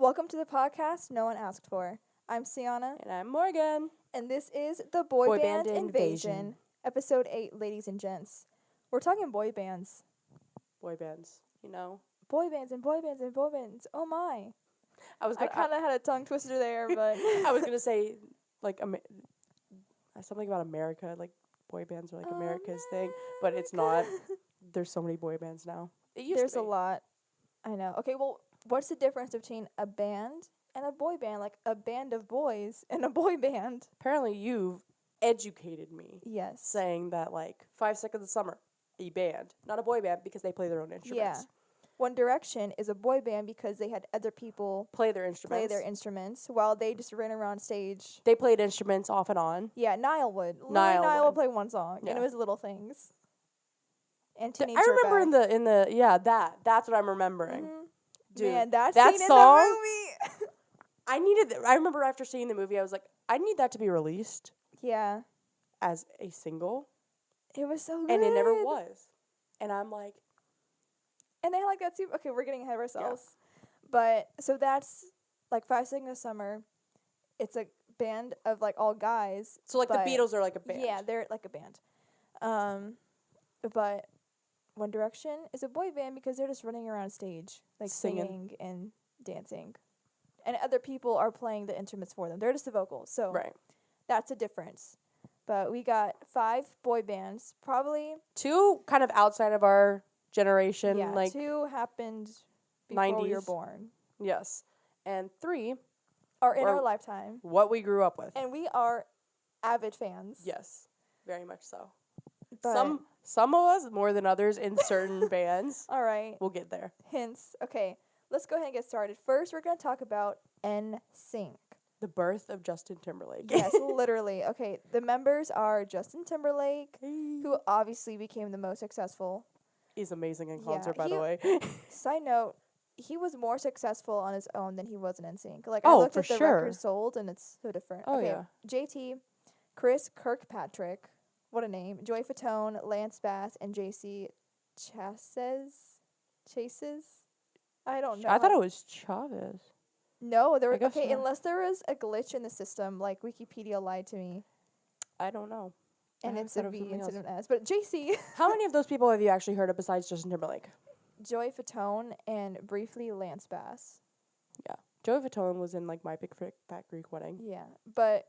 Welcome to the podcast no one asked for. I'm Sienna. And I'm Morgan. And this is the Boyband Invasion. Episode 8, ladies and gents. We're talking boy bands. Boy bands, you know. Boy bands and boy bands and boy bands. Oh my. I kind of had a tongue twister there, but... I was going to say, like, something about America. Like, boy bands are, like, America's thing. But it's not. There's so many boy bands now. There's a lot. I know. Okay, well, what's the difference between a band and a boy band? Like, a band of boys and a boy band. Apparently, you've educated me. Yes. Saying that, like, 5 Seconds of Summer, a band. Not a boy band because they play their own instruments. Yeah. One Direction is a boy band because they had other people play their instruments while they just ran around stage. They played instruments off and on. Yeah, Niall would. Niall would play one song, and it was Little Things. And Teenage I remember in the that's what I'm remembering. Mm-hmm. Dude, man, that song, in the movie. I remember after seeing the movie, I was like, I need that to be released. Yeah. As a single. It was so good. And it never was. And I'm like. And they had like that too. Okay, we're getting ahead of ourselves. Yeah. But, so that's like 5 Seconds of Summer. It's a band of like all guys. So like the Beatles are like a band. Yeah, they're like a band. But One Direction is a boy band because they're just running around stage, like singing and dancing. And other people are playing the instruments for them. They're just the vocals. So that's a difference. But we got 5 boy bands, probably 2 kind of outside of our generation. Yeah, like 2 happened before 90s. we were born. Yes. And 3 are in our lifetime. What we grew up with. And we are avid fans. Yes, very much so. But some of us more than others in certain bands. All right. We'll get there. Hints. Okay, let's go ahead and get started. First, we're going to talk about NSYNC. The birth of Justin Timberlake. Yes, literally. Okay, the members are Justin Timberlake, who obviously became the most successful. He's amazing in concert, by the way. Side note, he was more successful on his own than he was in NSYNC. Like, I looked at the records sold, and it's so different. Oh, yeah. JT, Chris Kirkpatrick, what a name, Joey Fatone, Lance Bass, and JC Chases? I don't know. I thought it was Chavez. No, there was unless there was a glitch in the system, like Wikipedia lied to me. I don't know. And it's a V instead of an S. But JC. How many of those people have you actually heard of besides Justin Timberlake? Joey Fatone and briefly Lance Bass. Yeah. Joey Fatone was in like My Big Fat Greek Wedding. Yeah. But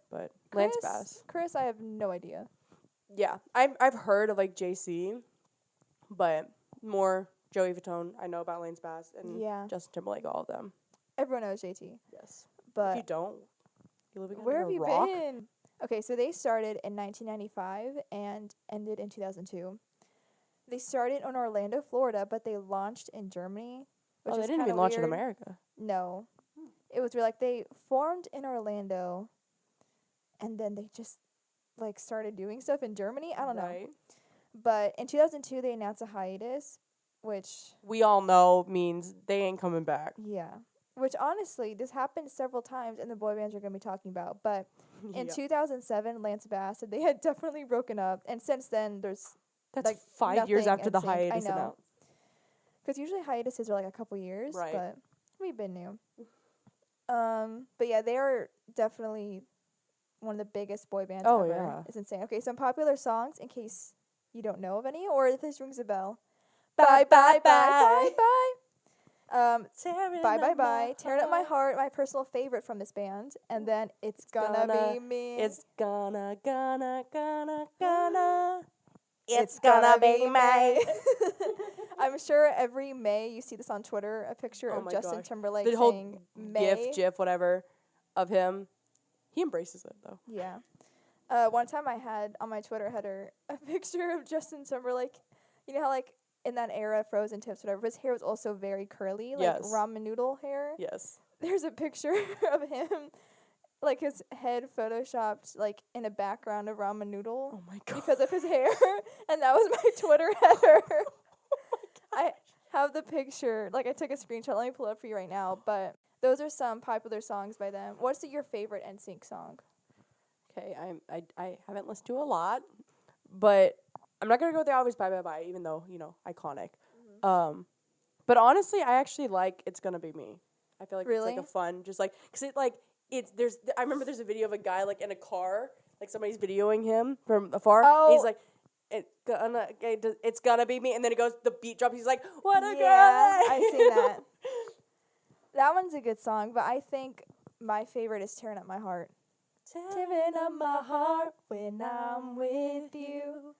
Lance Bass. Chris, I have no idea. Yeah. I've heard of like JC, but more Joey Fatone. I know about Lance Bass and Justin Timberlake, all of them. Everyone knows JT. Yes. But if you don't, you're living where under have a you rock? been? Okay, so they started in 1995 and ended in 2002. They started in Orlando, Florida, but they launched in Germany. Which they is didn't even launch in America. No. It was like they formed in Orlando, and then they just like started doing stuff in Germany. I don't know. But in 2002, they announced a hiatus, which we all know means they ain't coming back. Yeah. Which, honestly, this happened several times in the boy bands we're going to be talking about. But in 2007, Lance Bass said they had definitely broken up. And since then, that's like 5 years after the hiatus announced. Because usually hiatuses are like a couple years. Right. But we've been new. But yeah, they are definitely one of the biggest boy bands ever. Yeah. It's insane. Okay, some popular songs in case you don't know of any or if this rings a bell. Bye, bye, bye, bye, bye. Bye. Tearing Up My Heart, my personal favorite from this band. And then It's Gonna Be Me. It's gonna. It's gonna be May. I'm sure every May you see this on Twitter, a picture of Justin Timberlake saying whole May. GIF, whatever, of him. He embraces it, though. Yeah. One time I had on my Twitter header a picture of Justin Timberlake. You know how, like, in that era, frozen tips, whatever, his hair was also very curly, like ramen noodle hair. Yes. There's a picture of him, like his head photoshopped, like in a background of ramen noodle. Oh my god! Because of his hair, and that was my Twitter header. I have the picture, like I took a screenshot. Let me pull it up for you right now. But those are some popular songs by them. What's your favorite NSYNC song? Okay, I haven't listened to a lot, but I'm not gonna go with the obvious Bye Bye Bye, even though iconic. Mm-hmm. But honestly, I actually like It's Gonna Be Me. I feel like Really? it's like a fun, just like, cause I remember there's a video of a guy like in a car, like somebody's videoing him from afar. Oh. He's like, it's gonna be me, and then it goes, the beat drops. He's like, what a girl! I've seen that. That one's a good song, but I think my favorite is "Tearing Up My Heart." Tearing up my heart when I'm with you.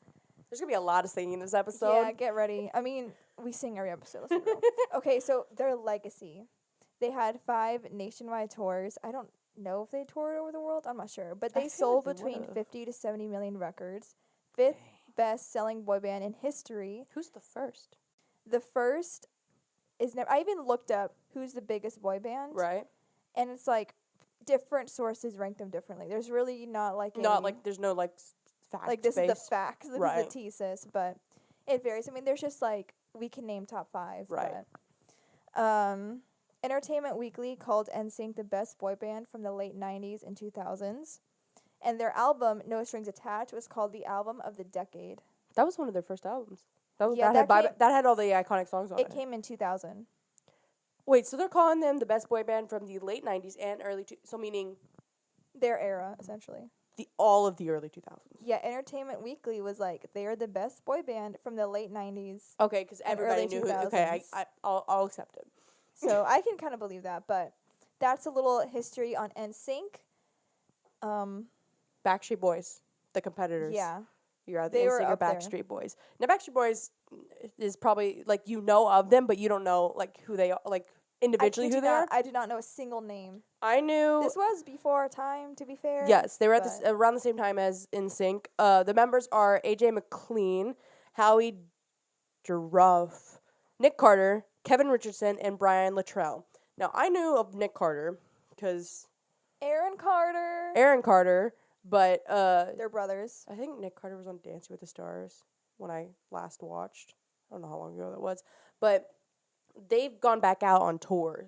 There's gonna be a lot of singing in this episode. Yeah, get ready. I mean, we sing every episode. Let's be real. Okay, so their legacy. They had 5 nationwide tours. I don't know if they toured over the world. I'm not sure. But they sold between 50 to 70 million records. 5th best-selling boy band in history. Who's the first? The first is never... I even looked up who's the biggest boy band. Right. And it's like different sources rank them differently. There's really not like there's no like fact like this based. is the facts. This is the thesis, but it varies. I mean, there's just like we can name top 5. Right. But, Entertainment Weekly called NSYNC the best boy band from the late 90s and 2000s. And their album, No Strings Attached, was called the album of the decade. That was one of their first albums. That had all the iconic songs on it. It came in 2000. Wait, so they're calling them the best boy band from the late 90s and so meaning... Their era, essentially. All of the early 2000s. Yeah, Entertainment Weekly was like, they are the best boy band from the late 90s. Okay, because everybody knew who... Okay, I'll accept it. So I can kind of believe that, but that's a little history on NSYNC. Backstreet Boys, the competitors. Yeah. You're either NSYNC or Backstreet Boys. Now, Backstreet Boys is probably, like, you know of them, but you don't know, like, who they are, like, individually who they are. I do not know a single name. I knew... This was before our time, to be fair. Yes, they were around the same time as NSYNC. The members are AJ McLean, Howie Duroff, Nick Carter, Kevin Richardson, and Brian Luttrell. Now, I knew of Nick Carter because... Aaron Carter, but... they're brothers. I think Nick Carter was on Dancing with the Stars when I last watched. I don't know how long ago that was. But they've gone back out on tour,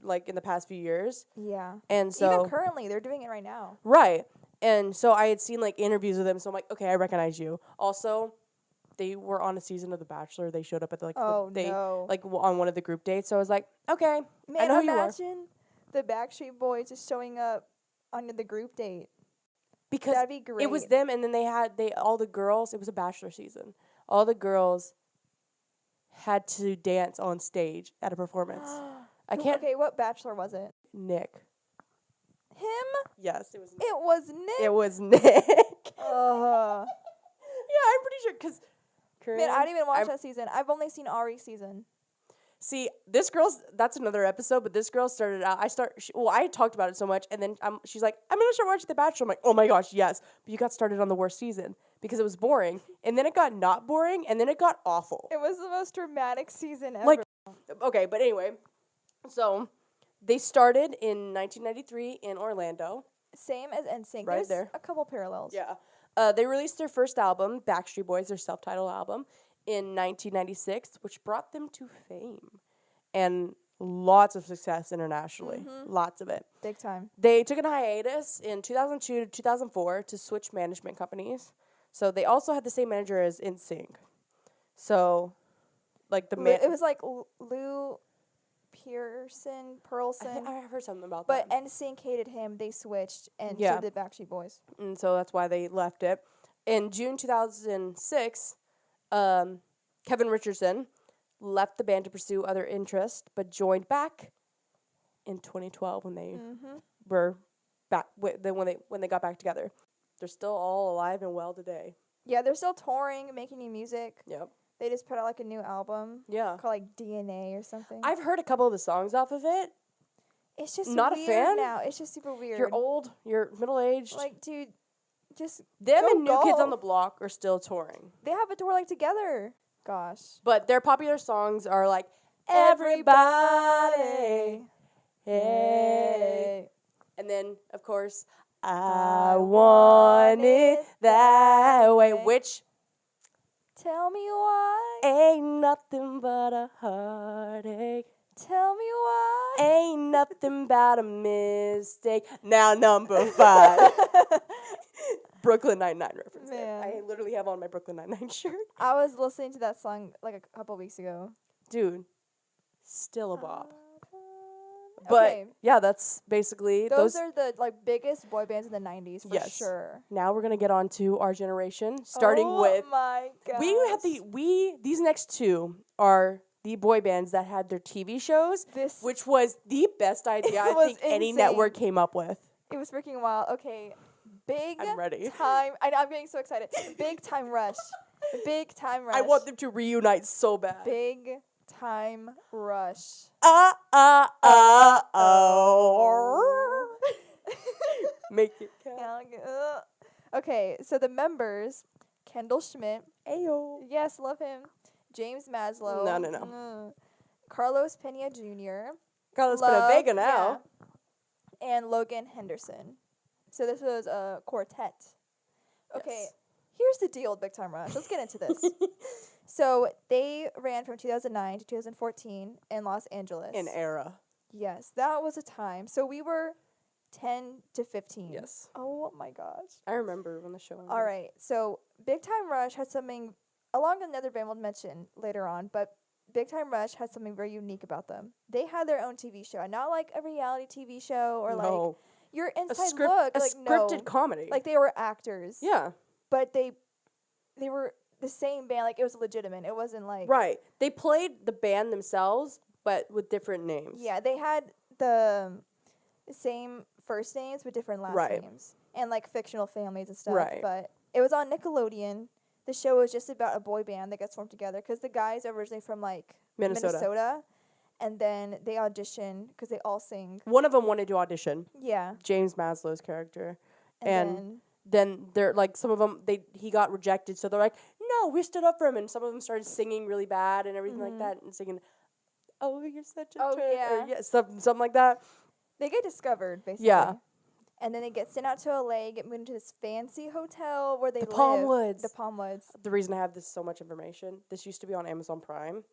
like, in the past few years. Yeah. And so... Even currently, they're doing it right now. Right. And so I had seen, like, interviews with them, so I'm like, okay, I recognize you. Also... They were on a season of The Bachelor. They showed up at on one of the group dates. So I was like, okay, man, I know who you are. Imagine the Backstreet Boys just showing up on the group date. Because that'd be great. It was them, and then all the girls. It was a Bachelor season. All the girls had to dance on stage at a performance. Okay, what Bachelor was it? Nick. Him? Yes, it was. Nick. It was Nick. It was Nick. Yeah, I'm pretty sure because. Man, I didn't even watch that season. I've only seen Ari's season. See, that's another episode, but this girl started out, I talked about it so much, and then she's like, I'm going to start watching The Bachelor. I'm like, oh my gosh, yes. But you got started on the worst season because it was boring, and then it got not boring, and then it got awful. It was the most dramatic season ever. Like, okay, but anyway, so they started in 1993 in Orlando. Same as NSYNC. Right there. A couple parallels. Yeah. They released their first album, Backstreet Boys, their self-titled album, in 1996, which brought them to fame and lots of success internationally. Mm-hmm. Lots of it. Big time. They took a hiatus in 2002 to 2004 to switch management companies. So they also had the same manager as NSYNC. So, like the it was like Lou Pearlson. I heard something about that. But NSYNC hated him. They switched, and so did Backstreet Boys. And so that's why they left it. In June 2006, Kevin Richardson left the band to pursue other interests, but joined back in 2012 when they were back. When they got back together, they're still all alive and well today. Yeah, they're still touring, making new music. Yep. They just put out like a new album. Yeah. Called like DNA or something. I've heard a couple of the songs off of it. It's just not weird a fan now. It's just super weird. You're old. You're middle aged. Like, dude, just them and New Kids on the Block are still touring. They have a tour like together. Gosh. But their popular songs are like Everybody, hey, and then of course I Want It That Way, which. Tell me why. Ain't nothing but a heartache. Tell me why. Ain't nothing but a mistake. Now number 5. Brooklyn Nine-Nine reference. I literally have on my Brooklyn Nine-Nine shirt. I was listening to that song like a couple weeks ago. Dude, still a bop. But yeah, that's basically those are the biggest boy bands in the 90s for sure. Now we're gonna get on to our generation, starting with. Oh my god. These next two are the boy bands that had their TV shows, which was the best idea I think any network came up with. It was freaking wild. Okay, I'm ready. Time. I'm getting so excited. Big Time Rush. Big Time Rush. I want them to reunite so bad. Big Time Rush. Oh. Make it count. Okay, so the members, Kendall Schmidt. Ayo. Yes, love him. James Maslow. No. Carlos Pena Jr. Carlos Pena Vega now. Yeah. And Logan Henderson. So this was a quartet. Okay, here's the deal with Big Time Rush. Let's get into this. So they ran from 2009 to 2014 in Los Angeles. An era. Yes, that was a time. So we were 10 to 15. Yes. Oh my gosh. I remember when the show ended. All right. So Big Time Rush had something, along with another band we'll mention later on, but Big Time Rush had something very unique about them. They had their own TV show, not like a reality TV show or like your inside look. A scripted comedy. Like they were actors. Yeah. But they were the same band. Like it was legitimate. It wasn't like. Right. They played the band themselves, but with different names. Yeah. They had the same first names with different last names. And like fictional families and stuff. Right. But it was on Nickelodeon. The show was just about a boy band that gets formed together because the guys are originally from like Minnesota. And then they audition because they all sing. One of them wanted to audition. Yeah. James Maslow's character. And then they're like, some of them, he got rejected. So they're like, no, we stood up for him. And some of them started singing really bad and everything like that. And singing, oh, you're such a turd. Yeah. Something like that. They get discovered, basically. Yeah. And then they get sent out to LA, get moved into this fancy hotel where they live. Palmwoods. The Palmwoods. The reason I have this so much information, this used to be on Amazon Prime.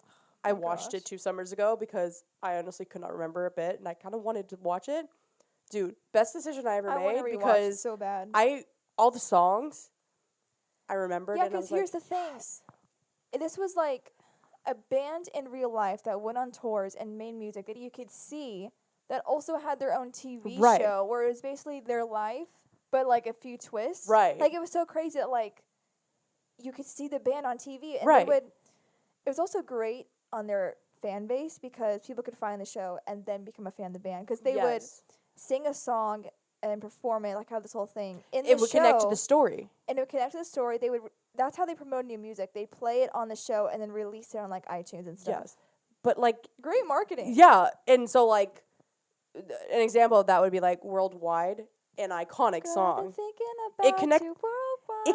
I watched it 2 summers ago because I honestly could not remember a bit, and I kind of wanted to watch it. Dude, best decision I ever made because so bad. All the songs I remembered. Yeah, because here's the thing. This was like a band in real life that went on tours and made music that you could see that also had their own TV show where it was basically their life, but like a few twists. Right. Like it was so crazy that like you could see the band on TV. And it was also great on their fan base because people could find the show and then become a fan of the band because they would sing a song and perform it, like have this whole thing in the show. It would connect to the story. And it would connect to the story. That's how they promote new music. They play it on the show and then release it on like iTunes and stuff. Yes. But like great marketing. Yeah, and so like an example of that would be like Worldwide, an iconic song. It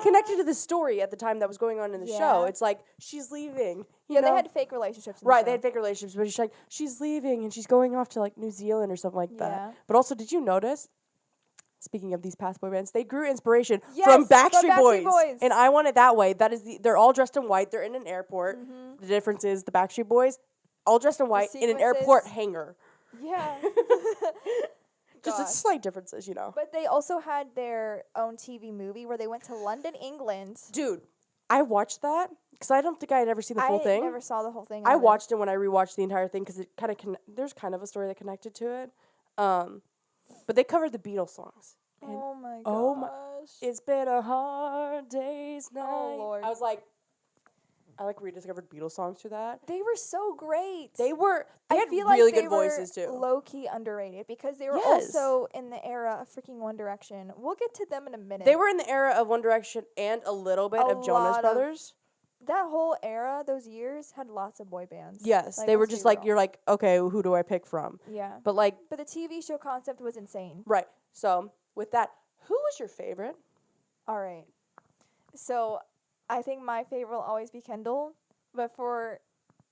connected to the story at the time that was going on in the show. It's like she's leaving. You know? They had fake relationships. They had fake relationships, but she's like she's leaving and she's going off to like New Zealand or something like that. But also, did you notice? Speaking of these past boy bands, they grew inspiration from Backstreet Boys, and I want it that way. That is they're all dressed in white. They're in an airport. The difference is the Backstreet Boys, all dressed in white in an airport hangar. Yeah. Just slight differences, you know. But they also had their own TV movie where they went to London, England. Dude, I watched that because I don't think I had ever seen the full thing. I never saw the whole thing. I watched it when I rewatched the entire thing because it kind of there's kind of a story that connected to it. But they covered the Beatles songs. Oh my gosh. Oh my! It's been a hard day's night. Oh Lord. I rediscovered Beatles songs through that. They were so great. They had really good voices too. Low-key underrated because they were also in the era of freaking One Direction. We'll get to them in a minute. They were in the era of One Direction and a little bit of Jonas Brothers. That whole era, those years, had lots of boy bands. Yes, they were just like, you're like, okay, who do I pick from? Yeah. But the TV show concept was insane. Right. So with that, who was your favorite? All right. So I think my favorite will always be Kendall, but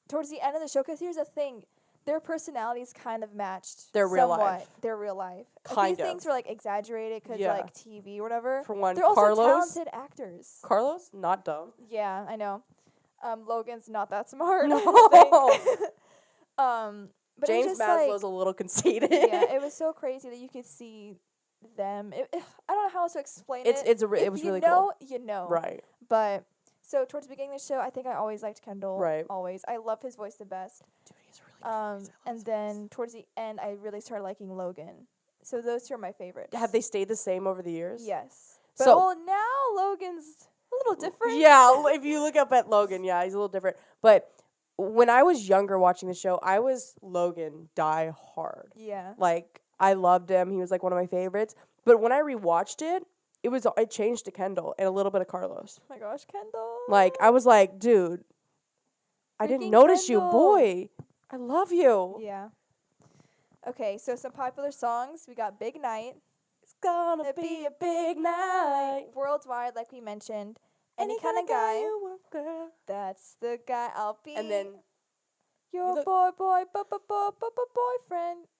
towards the end of the show, because here's the thing, their personalities kind of matched their real life. Their real life. Kind a few things were like exaggerated because like TV or whatever. For one, they're also talented actors. Carlos, not dumb. Yeah, I know. Logan's not that smart. No. But James Maslow's a little conceited. Yeah, it was so crazy that you could see them. I don't know how else to explain it. It was really cool. You know. Right. But so towards the beginning of the show, I think I always liked Kendall. Right. Always. I love his voice the best. Dude, he's has really good voice. And then towards the end, I really started liking Logan. So those two are my favorites. Have they stayed the same over the years? Yes. But now Logan's a little different. Yeah, if you look up at Logan, yeah, he's a little different. But when I was younger watching the show, I was Logan die hard. Yeah. Like, I loved him. He was, like, one of my favorites. But when I rewatched it, it changed to Kendall and a little bit of Carlos. Oh my gosh, Kendall. Like, I was like, dude, I didn't notice Kendall. you, boy. I love you. Yeah. Okay, so some popular songs. We got Big Night. It's gonna be a big night. Worldwide, like we mentioned. Any kind of guy. You want, girl. That's the guy I'll be. And then your boyfriend.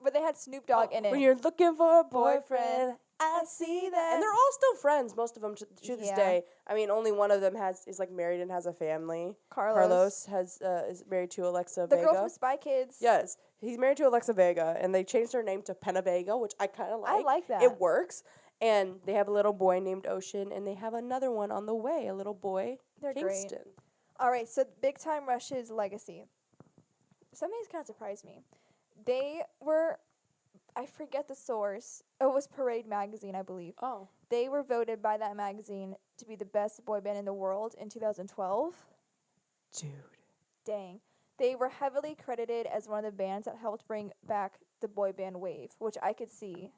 But they had Snoop Dogg in it. When you're looking for a boyfriend, I see that. And they're all still friends, most of them to this day. I mean, only one of them is like married and has a family. Carlos is married to Alexa the Vega. girl from Spy Kids. Yes, he's married to Alexa Vega, and they changed her name to Penna Vega, which I kind of like. I like that. It works. And they have a little boy named Ocean, and they have another one on the way, a little boy, They're Kingston. great. All right, so Big Time Rush's legacy. Something that's kind of surprised me. They were, I forget the source. Oh, it was Parade Magazine, I believe. Oh. They were voted by that magazine to be the best boy band in the world in 2012. Dude. Dang. They were heavily credited as one of the bands that helped bring back the boy band wave, which I could see.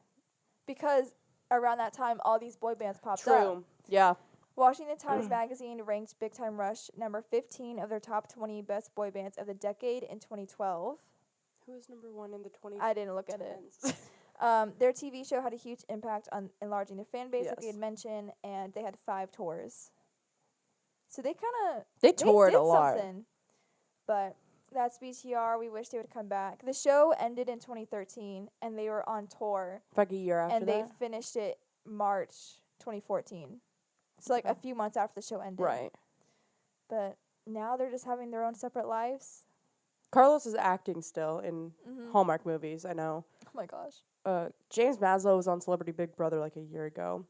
Because around that time, all these boy bands popped up. True. Yeah. Washington Times Magazine ranked Big Time Rush number 15 of their top 20 best boy bands of the decade in 2012. Who was number one in the 2010s? I didn't look at it. Their TV show had a huge impact on enlarging their fan base, like we had mentioned, and they had 5 tours. So they kind of... They toured did a lot. Something. But that's BTR. We wish they would come back. The show ended in 2013, and they were on tour. Like a year after and they finished it March 2014. So, like, a few months after the show ended. Right. But now they're just having their own separate lives. Carlos is acting still in Hallmark movies, I know. Oh, my gosh. James Maslow was on Celebrity Big Brother like a year ago.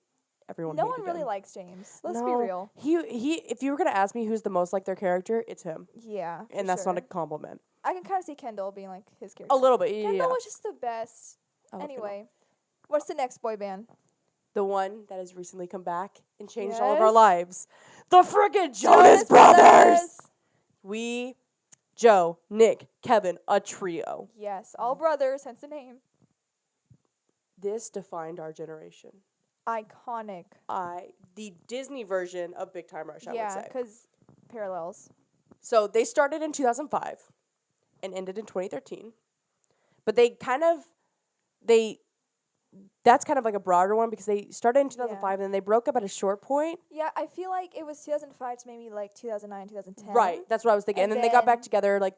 Everyone No hated one really him. likes James. Let's be real. He. If you were going to ask me who's the most like their character, it's him. Yeah, and that's not a compliment. I can kind of see Kendall being like his character. A little bit, yeah. Kendall was just the best. Anyway, what's the next boy band? The one that has recently come back and changed all of our lives. The frickin' Jonas Brothers! Joe, Nick, Kevin, a trio. Yes, all brothers, hence the name. This defined our generation. Iconic. The Disney version of Big Time Rush, I would say. Yeah, because parallels. So they started in 2005 and ended in 2013. But that's kind of like a broader one because they started in 2005 and then they broke up at a short point. Yeah, I feel like it was 2005 to maybe like 2009, 2010. Right, that's what I was thinking. And then they got back together like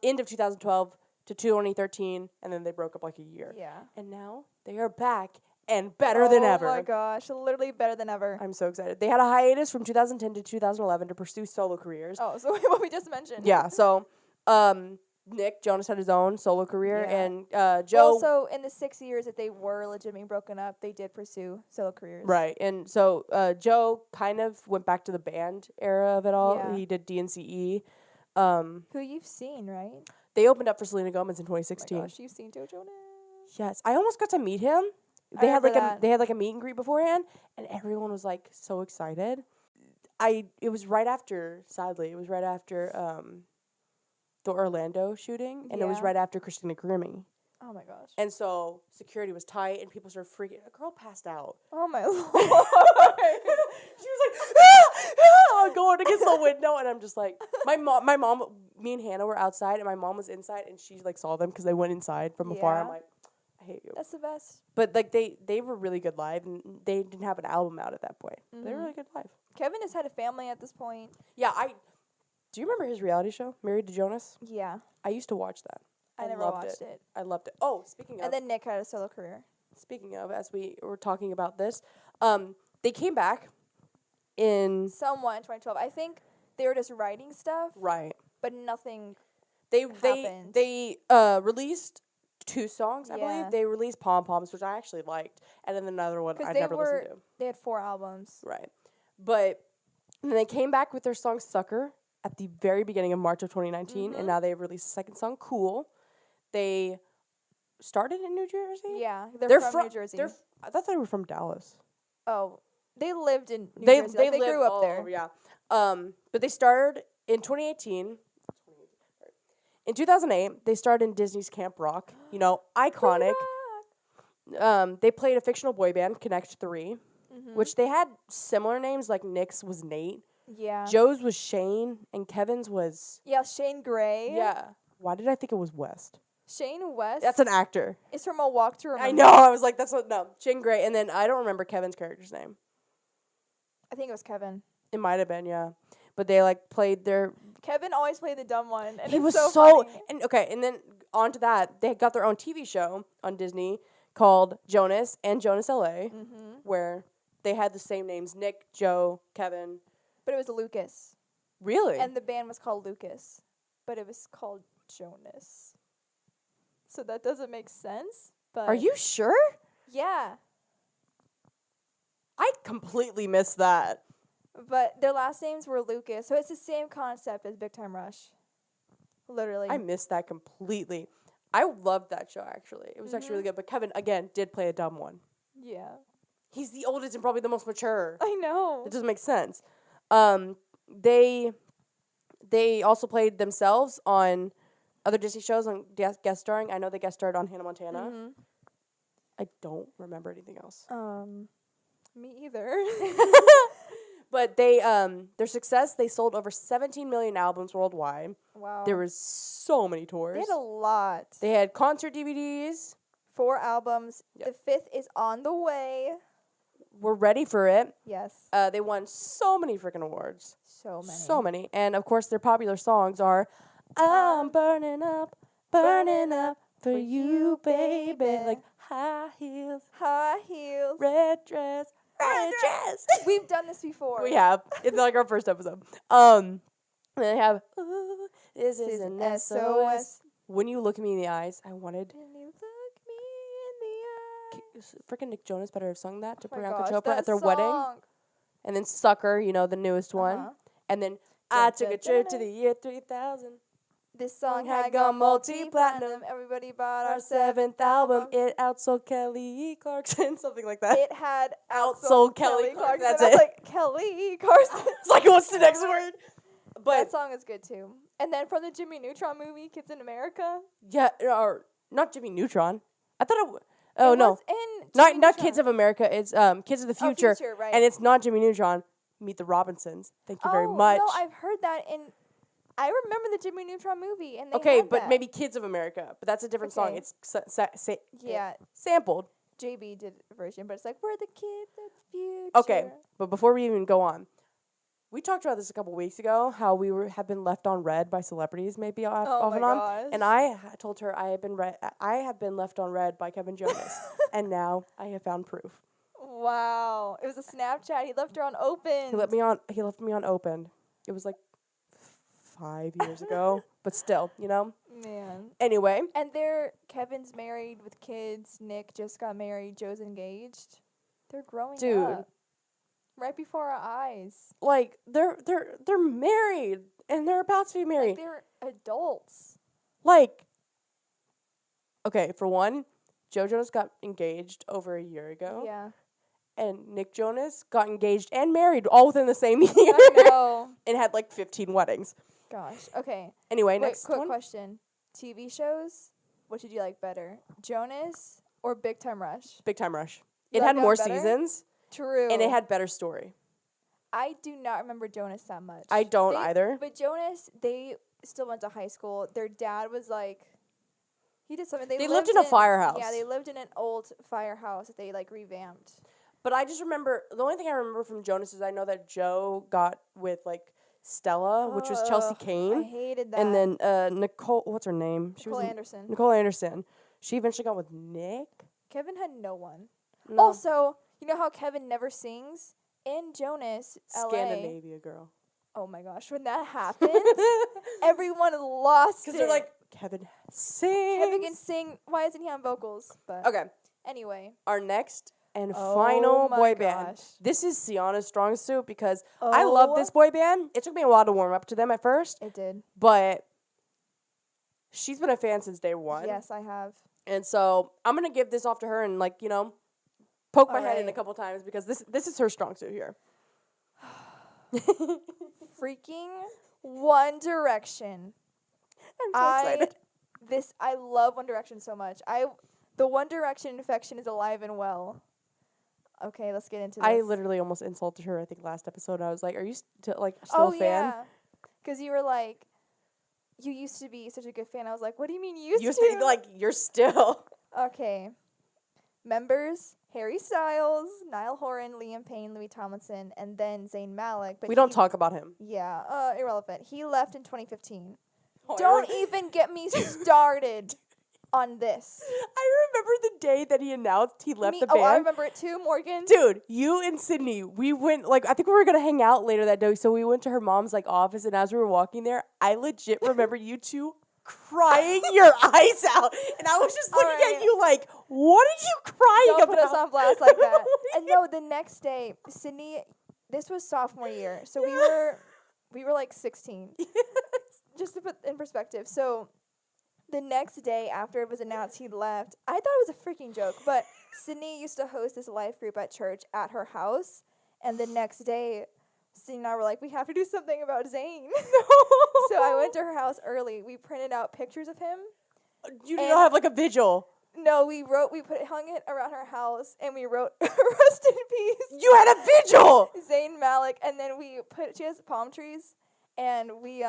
end of 2012 to 2013, and then they broke up like a year. Yeah. And now they are back and better than ever. Oh my gosh, literally better than ever. I'm so excited. They had a hiatus from 2010 to 2011 to pursue solo careers. Oh, so what we just mentioned. Yeah, so Nick Jonas had his own solo career, and Joe. Also, in the 6 years that they were legitimately broken up, they did pursue solo careers. Right, and so Joe kind of went back to the band era of it all. Yeah. He did DNCE. Who you've seen, right? They opened up for Selena Gomez in 2016. Oh my gosh, you've seen Joe Jonas. Yes, I almost got to meet him. They had like a meet and greet beforehand, and everyone was like so excited. It was right after the Orlando shooting, and it was right after Christina Grimmie. Oh my gosh. And so security was tight, and people started freaking. A girl passed out. Oh my Lord. She was like, going against the window, and I'm just like, my mom, me and Hannah were outside, and my mom was inside, and she like saw them because they went inside from afar. I'm like, I hate you. That's the best. But like they were really good live, and they didn't have an album out at that point. They were really good live. Kevin has had a family at this point. Yeah, do you remember his reality show, Married to Jonas? Yeah. I used to watch that. I never watched it. I loved it. Oh, speaking of. And then Nick had a solo career. Speaking of, as we were talking about this, they came back in. Somewhat in 2012. I think they were just writing stuff. Right. But nothing happened. They released 2 songs, I believe. They released Pom Poms, which I actually liked, and then another one I never listened to. They had 4 albums. Right. But then they came back with their song Sucker at the very beginning of March of 2019, and now they've released a second song, Cool. They started in New Jersey? Yeah, they're from New Jersey. I thought they were from Dallas. Oh, they lived in New Jersey. They grew up there. Yeah. But they started in 2018. In 2008, they starred in Disney's Camp Rock. You know, iconic. They played a fictional boy band, Connect 3, which they had similar names, like Nick's was Nate. Yeah. Joe's was Shane, and Kevin's was... Yeah, Shane Gray. Yeah. Why did I think it was West? Shane West? That's an actor. It's from A Walk to Remember. I know. I was like, that's what... No. Shane Gray. And then I don't remember Kevin's character's name. I think it was Kevin. It might have been, yeah. But they, like, played their... Kevin always played the dumb one. And he was so funny. funny. And then on to that, they got their own TV show on Disney called Jonas and Jonas LA, where they had the same names, Nick, Joe, Kevin. But it was Lucas. Really? And the band was called Lucas. But it was called Jonas. So that doesn't make sense. But are you sure? Yeah. I completely missed that. But their last names were Lucas. So it's the same concept as Big Time Rush. Literally. I missed that completely. I loved that show, actually. It was actually really good. But Kevin, again, did play a dumb one. Yeah. He's the oldest and probably the most mature. I know. It doesn't make sense. They also played themselves on other Disney shows on guest starring. I know they guest starred on Hannah Montana. I don't remember anything else. Me either. But they their success, they sold over 17 million albums worldwide. Wow. There was so many tours. They had a lot. They had concert DVDs. 4 albums. Yep. The 5th is on the way. We're ready for it. Yes. They won so many freaking awards. So many. So many. And, of course, their popular songs are I'm burning up for you, baby. Like high heels, red dress. We've done this before. We have. It's like our first episode. And they have, ooh, this is an SOS. When you look at me in the eyes, I wanted... When you look me in the eyes. Freaking Nick Jonas better have sung that to Oh my Priyanka gosh, Chopra that at their song. wedding. And then Sucker, you know, the newest one. And then I took a trip to the year 3000. This song had gone multi-platinum. Everybody bought our 7th album. It outsold Kelly Clarkson. Something like that. It had outsold Kelly Clarkson. That's I was it. like, Kelly Clarkson. It's like, what's the next word? But that song is good too. And then from the Jimmy Neutron movie, Kids in America. Yeah, or not Jimmy Neutron. I thought it. Oh no, in not Kids of America. It's Kids of the Future. Future, right. And it's not Jimmy Neutron. Meet the Robinsons. Thank you very much. No, I've heard that in. I remember the Jimmy Neutron movie, and they okay, had but that. maybe Kids of America. But that's a different song. It's sampled. JB did a version, but it's like we're the kids of the future. Okay, but before we even go on, we talked about this a couple weeks ago. How we have been left on red by celebrities, maybe off and on. And I told her I have been left on red by Kevin Jonas, and now I have found proof. Wow, it was a Snapchat. He left her on open. He left me on open. It was like 5 years ago, but still, you know. Man. Anyway. And Kevin's married with kids. Nick just got married. Joe's engaged. They're growing up. Right before our eyes. Like they're married and they're about to be married. Like they're adults. Like, okay, for one, Joe Jonas got engaged over a year ago. Yeah. And Nick Jonas got engaged and married all within the same year. I know. And had like 15 weddings. Gosh. Okay. Anyway, next quick question. TV shows, what did you like better? Jonas or Big Time Rush? Big Time Rush. It had more seasons. True. And it had better story. I do not remember Jonas that much. I don't either. But Jonas, they still went to high school. Their dad was like, he did something. They lived in a firehouse. Yeah, they lived in an old firehouse that they like revamped. But I just remember, the only thing I remember from Jonas is I know that Joe got with like Stella, which was Chelsea Kane. I hated that. And then Nicole, what's her name? Nicole Anderson. She eventually got with Nick. Kevin had no one. No. Also, you know how Kevin never sings? In Jonas, Scandinavia LA. girl. Oh my gosh, when that happened, everyone lost it. Because they're like, Kevin sings. Kevin can sing. Why isn't he on vocals? But okay. Anyway. Our next and final boy band. Gosh. This is Sienna's strong suit because I love this boy band. It took me a while to warm up to them at first. It did. But she's been a fan since day one. Yes, I have. And so I'm going to give this off to her and, poke my head in a couple times because this is her strong suit here. Freaking One Direction. I'm so excited. I love One Direction so much. The One Direction infection is alive and well. Okay, let's get into this. I literally almost insulted her, I think, last episode. I was like, are you still a fan? Yeah. Because you were like, you used to be such a good fan. I was like, what do you mean used to? You're still. Okay. Members, Harry Styles, Niall Horan, Liam Payne, Louis Tomlinson, and then Zayn Malik. But we don't talk about him. Yeah, irrelevant. He left in 2015. Don't even get me started on this. I remember the day that he announced he left the band. Oh, I remember it too, Morgan. Dude, you and Sydney, we went, I think we were going to hang out later that day, so we went to her mom's, office, and as we were walking there, I legit remember you two crying your eyes out, and I was just looking at you like, what are you crying about? Don't put us on blast like that. And no, the next day, Sydney, this was sophomore year, so we were 16. Just to put in perspective. So the next day after it was announced he left, I thought it was a freaking joke, but Sydney used to host this life group at church at her house, and the next day, Sydney and I were like, we have to do something about Zayn. So I went to her house early. We printed out pictures of him. You did not have a vigil. No, hung it around her house, and we wrote, rest in peace. You had a vigil! Zayn Malik, and then she has palm trees, and we,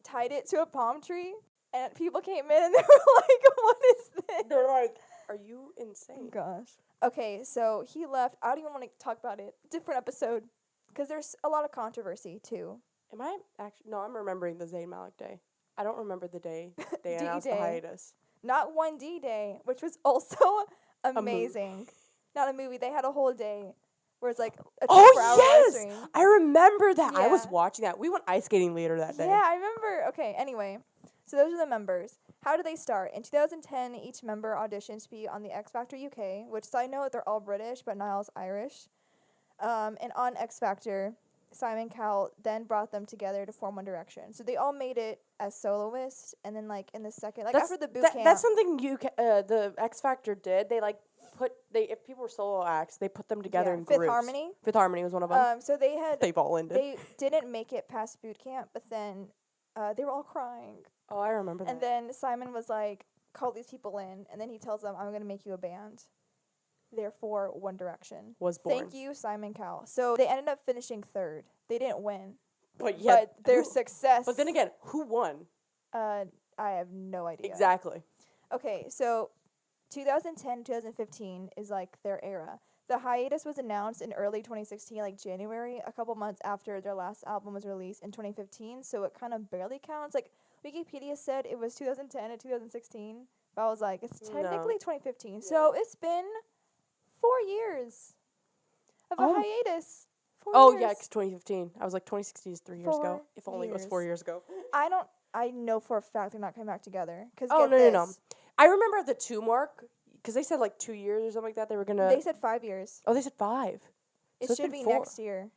tied it to a palm tree, and people came in and they were like, what is this? They're like, are you insane? Oh, gosh. Okay, so he left. I don't even want to talk about it. Different episode, because there's a lot of controversy, too. Am I actually? No, I'm remembering the Zayn Malik day. I don't remember the day they announced the hiatus. Not 1D day, which was also amazing. Not a movie. They had a whole day. Where it's like a 24-hour live stream. I remember that. Yeah. I was watching that. We went ice skating later that day. Yeah, I remember. Okay, anyway. So those are the members. How did they start? In 2010, each member auditioned to be on the X Factor UK, which, side note, they're all British, but Niall's Irish. And on X Factor, Simon Cowell then brought them together to form One Direction. So they all made it as soloists, and then, in the second, after the boot camp. That's something the X Factor did. They, if people were solo acts, they put them together in groups. Fifth Harmony was one of them. So they've all ended. They didn't make it past boot camp, but then they were all crying. Oh, I remember that. And then Simon was like, call these people in, and then he tells them, I'm going to make you a band. Therefore, One Direction was born. Thank you, Simon Cowell. So they ended up finishing third. They didn't win. But their success. But then again, who won? I have no idea. Exactly. Okay, so 2010, 2015 is their era. The hiatus was announced in early 2016, January, a couple months after their last album was released in 2015, so it kind of barely counts. Wikipedia said it was 2010 and 2016, but I was like, it's technically 2015. Yeah. So it's been 4 years of a hiatus. 4 years. Yeah, because 2015. I was like, 2016 is 3 years ago. If only it was 4 years ago. I know for a fact they're not coming back together. No. I remember the 2 mark, because they said 2 years or something like that. They were going to... They said 5 years. Oh, they said 5. It should be 4. Next year.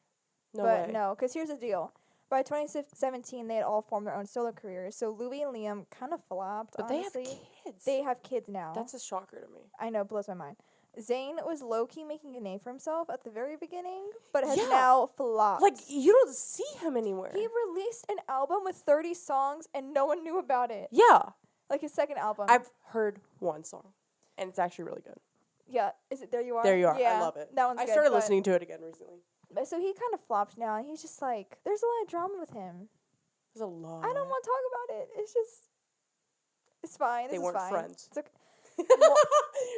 No way. No, because here's the deal. By 2017, they had all formed their own solo careers. So Louis and Liam kind of flopped, but honestly. They have kids. They have kids now. That's a shocker to me. I know, blows my mind. Zayn was low-key making a name for himself at the very beginning, but has now flopped. You don't see him anywhere. He released an album with 30 songs, and no one knew about it. Yeah. His second album. I've heard one song, and it's actually really good. Yeah. Is it There You Are? There You Are. Yeah, I love it. That one's good. I started listening to it again recently. But so he kind of flopped now, and he's just there's a lot of drama with him. There's a lot. I don't want to talk about it. It's fine. They weren't friends. It's okay.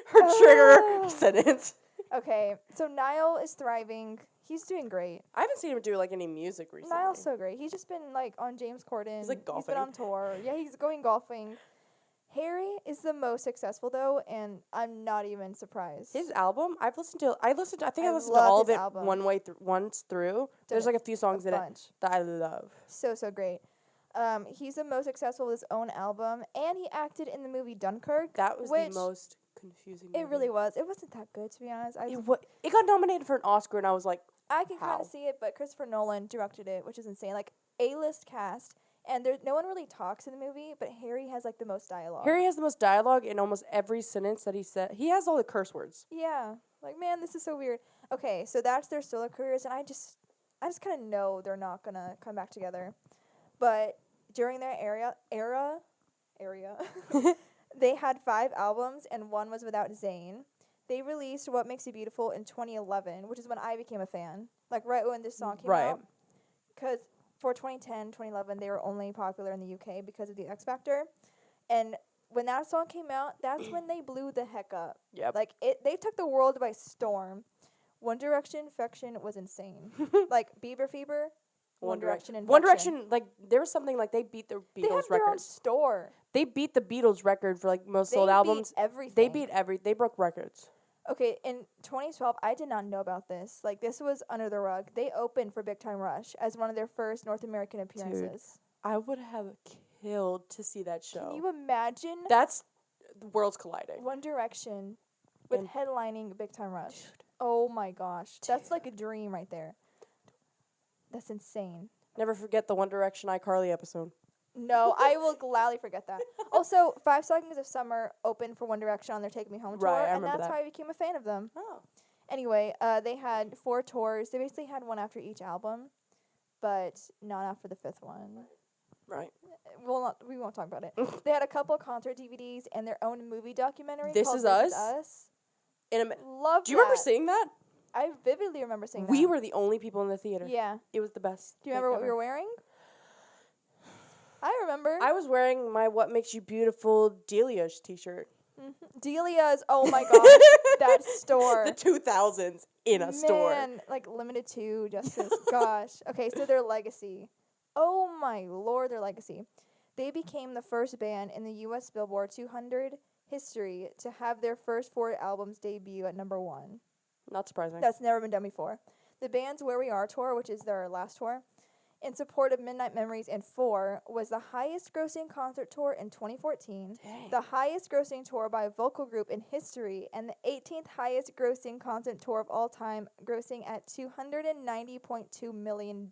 Her trigger sentence. Okay, so Niall is thriving. He's doing great. I haven't seen him do any music recently. Niall's so great. He's just been on James Corden. He's golfing. He's been on tour. Yeah, he's going golfing. Harry is the most successful though, and I'm not even surprised. His album, I listened to I listened to all of it album. once through. There's a few songs in it that I love. So great. He's the most successful with his own album, and he acted in the movie Dunkirk. That was the most confusing movie. It really was. It wasn't that good, to be honest. It got nominated for an Oscar, and I was like, I can kind of see it, but Christopher Nolan directed it, which is insane. Like, A-list cast, and no one really talks in the movie, but Harry has, like, the most dialogue. Harry has the most dialogue in almost every sentence that he said. He has all the curse words. Yeah. Like, man, this is so weird. Okay, so that's their solo careers, and I just kind of know they're not going to come back together. But during their era, they had 5 albums, and one was without Zayn. They released What Makes You Beautiful in 2011, which is when I became a fan. Like, right when this song came out. Because for 2010, 2011, they were only popular in the UK because of the X Factor. And when that song came out, that's when they blew the heck up. Yep. Like, they took the world by storm. One Direction Infection was insane. Like, Bieber Fever, One Direction Infection. One Direction, like, there was something like they beat the Beatles they have records. Their own store. They beat the Beatles record for, like, most sold albums. They beat everything. They broke records. Okay, in 2012, I did not know about this. Like, this was under the rug. They opened for Big Time Rush as one of their first North American appearances. Dude, I would have killed to see that show. Can you imagine? That's the worlds colliding. One Direction with headlining Big Time Rush. Dude. Oh my gosh. That's like a dream right there. That's insane. Never forget the One Direction iCarly episode. No, I will gladly forget that. Also, 5 Seconds of Summer opened for One Direction on their Take Me Home tour, and that's how I became a fan of them. Oh. Anyway, they had 4 tours. They basically had one after each album, but not after the 5th one. Right. We won't talk about it. They had a couple of concert DVDs and their own movie documentary This called Is This Is Us. Us. Love Do you remember seeing that? I vividly remember seeing that. We were the only people in the theater. Yeah. It was the best. Do you remember what we were wearing? I remember. I was wearing my What Makes You Beautiful Delia's t-shirt. Mm-hmm. Delia's, oh my gosh, that store. The 2000s in a store. Man, like limited to Justice. Gosh. Okay, so their legacy. Oh my lord, their legacy. They became the first band in the U.S. Billboard 200 history to have their first 4 albums debut at number 1. Not surprising. That's never been done before. The band's Where We Are tour, which is their last tour, in support of Midnight Memories and 4, was the highest grossing concert tour in 2014, Dang. the highest grossing tour by a vocal group in history, and the 18th highest grossing concert tour of all time, grossing at $290.2 million.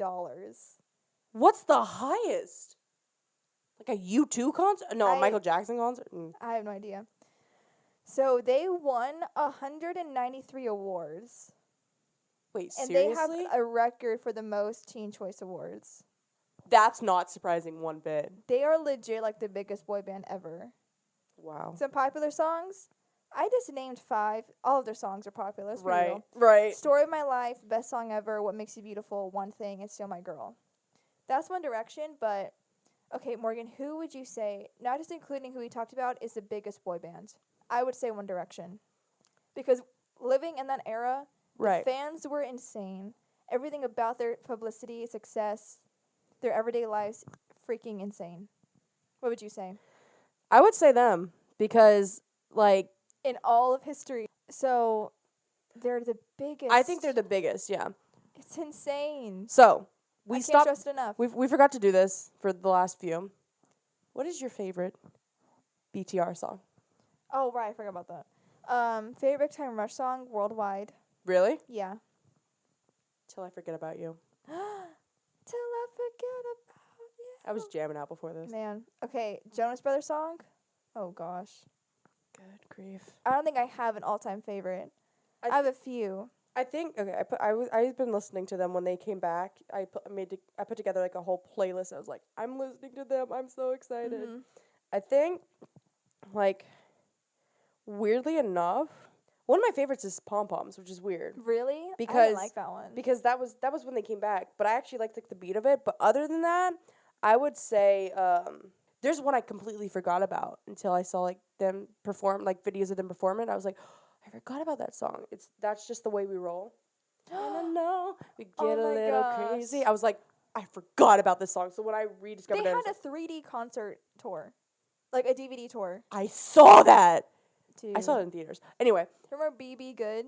What's the highest? Like a U2 concert? No, a Michael Jackson concert? I have no idea. So they won 193 awards. Wait, and seriously? they have a record for the most Teen Choice Awards. That's not surprising one bit. They are legit like the biggest boy band ever. Wow. Some popular songs. I just named 5. All of their songs are popular. Let's be real. Right. Story of My Life, Best Song Ever, What Makes You Beautiful, One Thing, and Still My Girl. That's One Direction, but... Okay, Morgan, who would you say, not just including who we talked about, is the biggest boy band? I would say One Direction. Because living in that era... Right. The fans were insane. Everything about their publicity, success, their everyday lives, freaking insane. What would you say? I would say them because, like... In all of history. So, they're the biggest. I think they're the biggest, yeah. It's insane. So, I can't stress it enough. We forgot to do this for the last few. What is your favorite BTR song? Oh, right. I forgot about that. Favorite Big Time Rush song worldwide. Really? Yeah. Till I Forget About You. Till I forget about you. I was jamming out before this. Man. Okay, Jonas Brothers song? Oh, gosh. Good grief. I don't think I have an all-time favorite. I have a few. I think, okay, I've been listening to them when they came back. I put together, like, a whole playlist. I was like, I'm listening to them. I'm so excited. Mm-hmm. I think, like, weirdly enough... One of my favorites is Pom Poms, which is weird. Really? Because I didn't like that one. Because that was when they came back. But I actually liked like the beat of it. But other than that, I would say there's one I completely forgot about until I saw like them perform, like videos of them perform it. I was like, I forgot about that song. That's just the way we roll. And I know we get a little crazy. I was like, I forgot about this song. So when I rediscovered it, they had a 3D concert tour, like a DVD tour. I saw that. Dude. I saw it in theaters. Anyway. Remember BB Good?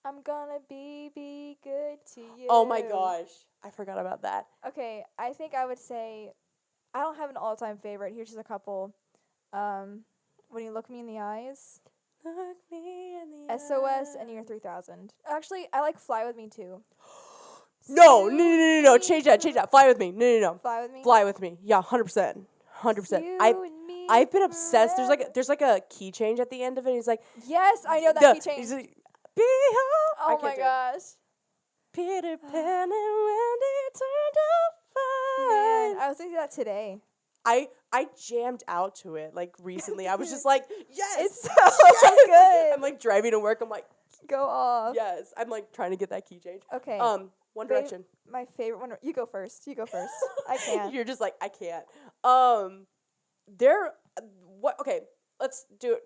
I'm gonna be good to you. Oh my gosh. I forgot about that. Okay, I think I would say, I don't have an all-time favorite. Here's just a couple. When You Look Me in the Eyes. Look me in the SOS and Year 3000. Actually, I like Fly With Me too. No. Change that. Fly With Me. No. Fly With Me? Fly With Me. Yeah, 100%. 100%. I've been obsessed. There's like a key change at the end of it. He's like, yes, I know that key change. He's like, oh my gosh. Peter Pan and Wendy turned up fine. Man, I was thinking that today. I jammed out to it like recently. I was just like, yes, it's so good. I'm like driving to work. I'm like, go off. Yes, I'm like trying to get that key change. Okay. One Direction. My favorite one. You go first. I can't. You're just like, I can't. Okay, let's do it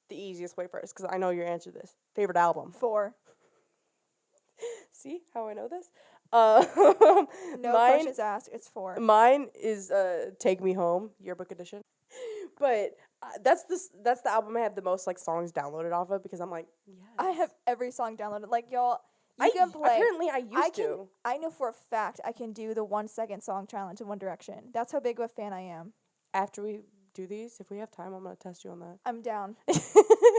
the easiest way first because I know your answer to this. Favorite album? 4. See how I know this? No questions asked. It's 4. Mine is Take Me Home, Yearbook Edition. But that's the album I have the most like songs downloaded off of because I'm like, yes. I have every song downloaded. Like y'all, you can play. Apparently, I used to. I know for a fact I can do the 1-second song challenge in One Direction. That's how big of a fan I am. After we do these, if we have time, I'm gonna test you on that. I'm down.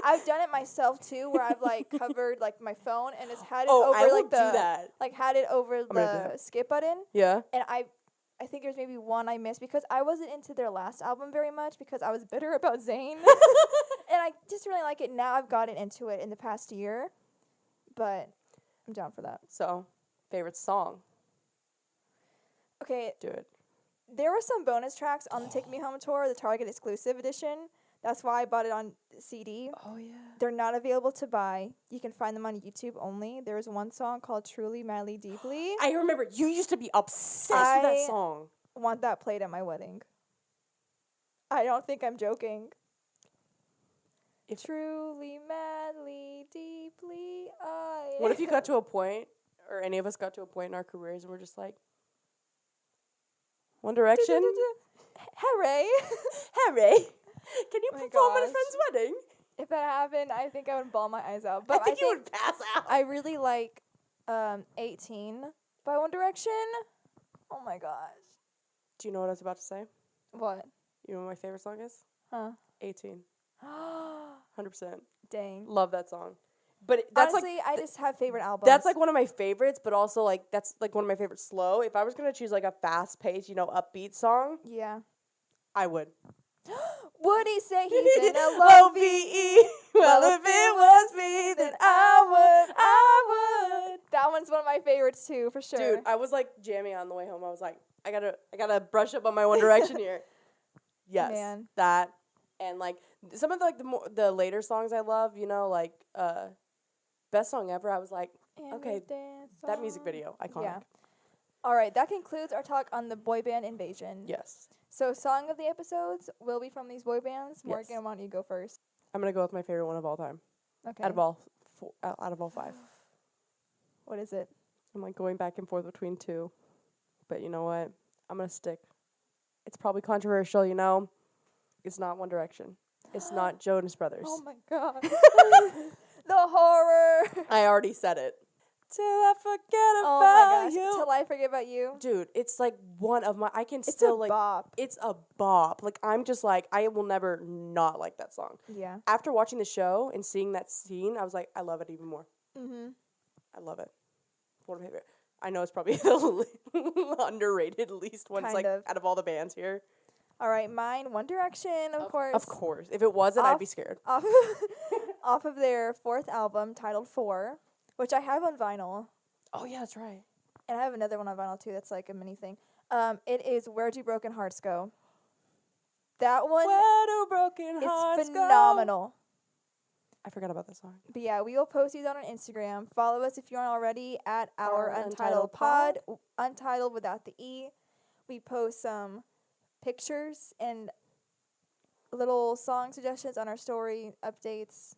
I've done it myself too, where I've like covered like my phone and it's had it over I will like do that. Like had it over the skip button. Yeah. And I think there's maybe one I missed because I wasn't into their last album very much because I was bitter about Zayn. And I just really like it now. I've gotten into it in the past year, but I'm down for that. So, favorite song? Okay. Do it. There were some bonus tracks on the Take Me Home tour, the Target exclusive edition. That's why I bought it on CD. Oh, yeah. They're not available to buy. You can find them on YouTube only. There was one song called Truly, Madly, Deeply. I remember you used to be obsessed with that song. I want that played at my wedding. I don't think I'm joking. Truly, madly, deeply, I... What if you got to a point, or any of us got to a point in our careers and we're just like, One Direction? Hooray! Hooray! Can you perform at a friend's wedding? If that happened, I think I would bawl my eyes out. But I think you would pass out. I really like 18 by One Direction. Oh my gosh. Do you know what I was about to say? What? You know what my favorite song is? Huh? 18. 100%. Dang. Love that song. But that's honestly, I just have favorite albums. That's like one of my favorites, but also like that's like one of my favorite slow. If I was gonna choose like a fast paced, upbeat song, yeah, I would. Would he say he's in L-O-V-E? Well, if it was me, then I would. That one's one of my favorites too, for sure. Dude, I was like jamming on the way home. I was like, I gotta brush up on my One Direction here. Yes, man. That and like some of the later songs I love. Like Best Song Ever. I was like, okay, that music video, iconic. Yeah. All right, that concludes our talk on the Boyband Invasion. Yes. So, song of the episodes will be from these boy bands. Morgan, why don't you go first? I'm gonna go with my favorite one of all time. Okay. Out of all 5. What is it? I'm like going back and forth between 2, but you know what? I'm gonna stick. It's probably controversial, It's not One Direction. It's not Jonas Brothers. Oh my god. The horror. I already said it. Till I forget about you. Till I forget about you. Dude, it's like one of my. I can it's still a bop. It's a bop. Like I'm just like I will never not like that song. Yeah. After watching the show and seeing that scene, I was like, I love it even more. Mhm. I love it. One of my favorite. I know it's probably the underrated least one. It's like out of all the bands here. All right, mine, One Direction, of course. Of course. If it wasn't, I'd be scared. Off of their 4th album, titled 4, which I have on vinyl. Oh, yeah, that's right. And I have another one on vinyl, too, that's like a mini thing. It is Where Do Broken Hearts Go? That one Where do broken hearts is phenomenal. I forgot about this song. But yeah, we will post these on our Instagram. Follow us if you aren't already at our Untitled Pod. Untitled without the E. We post some pictures and little song suggestions on our story updates.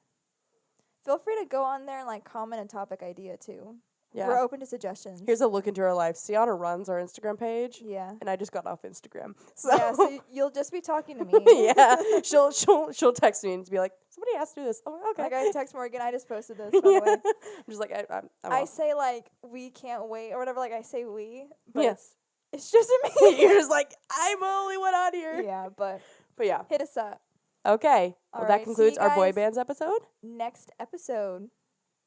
Feel free to go on there and comment a topic idea too. Yeah. We're open to suggestions. Here's a look into our life. Sienna runs our Instagram page. Yeah. And I just got off Instagram. So yeah, so you'll just be talking to me. Yeah. She'll text me and be like, somebody asked to do this. Oh, okay. Like I text Morgan, I just posted this, by the way. I'm just like, I say we can't wait or whatever, I say we, but yes. It's just me. You're just like, I'm the only one out here. Yeah, but yeah. Hit us up. Okay. Well, that concludes our boy bands episode. Next episode.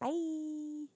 Bye.